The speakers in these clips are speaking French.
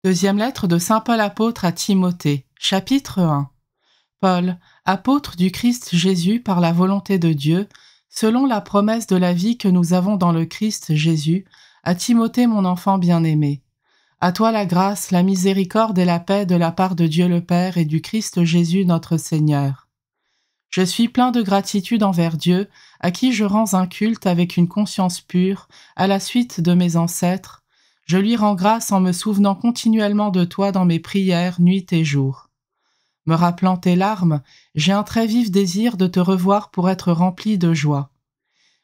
Deuxième lettre de saint Paul apôtre à Timothée, chapitre 1. Paul, apôtre du Christ Jésus par la volonté de Dieu, selon la promesse de la vie que nous avons dans le Christ Jésus, à Timothée mon enfant bien-aimé. À toi la grâce, la miséricorde et la paix de la part de Dieu le Père et du Christ Jésus notre Seigneur. Je suis plein de gratitude envers Dieu, à qui je rends un culte avec une conscience pure, à la suite de mes ancêtres. Je lui rends grâce en me souvenant continuellement de toi dans mes prières, nuit et jour. Me rappelant tes larmes, j'ai un très vif désir de te revoir pour être rempli de joie.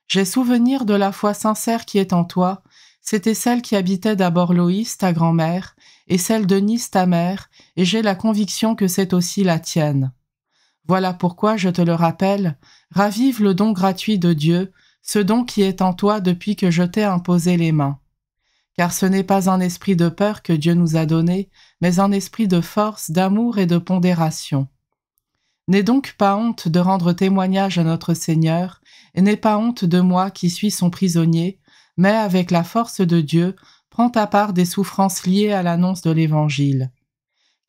J'ai souvenir de la foi sincère qui est en toi, c'était celle qui habitait d'abord Loïs, ta grand-mère, et celle de Nice, ta mère, et j'ai la conviction que c'est aussi la tienne. Voilà pourquoi je te le rappelle, ravive le don gratuit de Dieu, ce don qui est en toi depuis que je t'ai imposé les mains. Car ce n'est pas un esprit de peur que Dieu nous a donné, mais un esprit de force, d'amour et de pondération. N'aie donc pas honte de rendre témoignage à notre Seigneur, et n'aie pas honte de moi qui suis son prisonnier, mais avec la force de Dieu, prends ta part des souffrances liées à l'annonce de l'Évangile.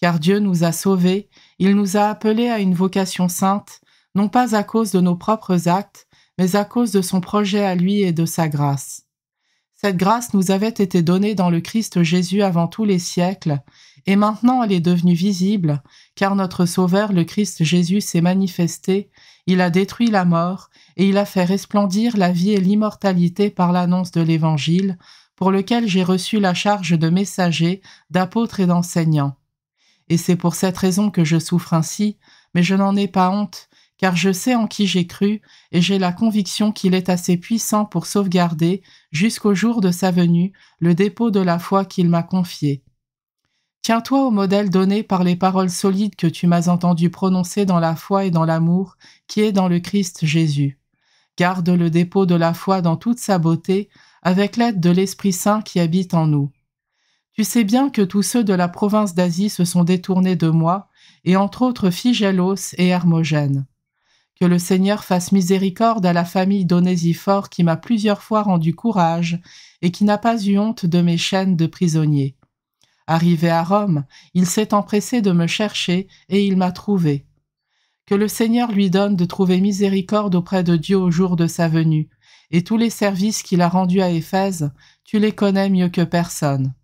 Car Dieu nous a sauvés, il nous a appelés à une vocation sainte, non pas à cause de nos propres actes, mais à cause de son projet à lui et de sa grâce. Cette grâce nous avait été donnée dans le Christ Jésus avant tous les siècles, et maintenant elle est devenue visible, car notre Sauveur, le Christ Jésus, s'est manifesté, il a détruit la mort, et il a fait resplendir la vie et l'immortalité par l'annonce de l'Évangile, pour lequel j'ai reçu la charge de messager, d'apôtre et d'enseignant. Et c'est pour cette raison que je souffre ainsi, mais je n'en ai pas honte, car je sais en qui j'ai cru, et j'ai la conviction qu'il est assez puissant pour sauvegarder, jusqu'au jour de sa venue, le dépôt de la foi qu'il m'a confié. Tiens-toi au modèle donné par les paroles solides que tu m'as entendu prononcer dans la foi et dans l'amour, qui est dans le Christ Jésus. Garde le dépôt de la foi dans toute sa beauté, avec l'aide de l'Esprit Saint qui habite en nous. Tu sais bien que tous ceux de la province d'Asie se sont détournés de moi, et entre autres Phygélos et Hermogène. Que le Seigneur fasse miséricorde à la famille d'Onésiphore qui m'a plusieurs fois rendu courage et qui n'a pas eu honte de mes chaînes de prisonnier. Arrivé à Rome, il s'est empressé de me chercher et il m'a trouvé. Que le Seigneur lui donne de trouver miséricorde auprès de Dieu au jour de sa venue, et tous les services qu'il a rendus à Éphèse, tu les connais mieux que personne.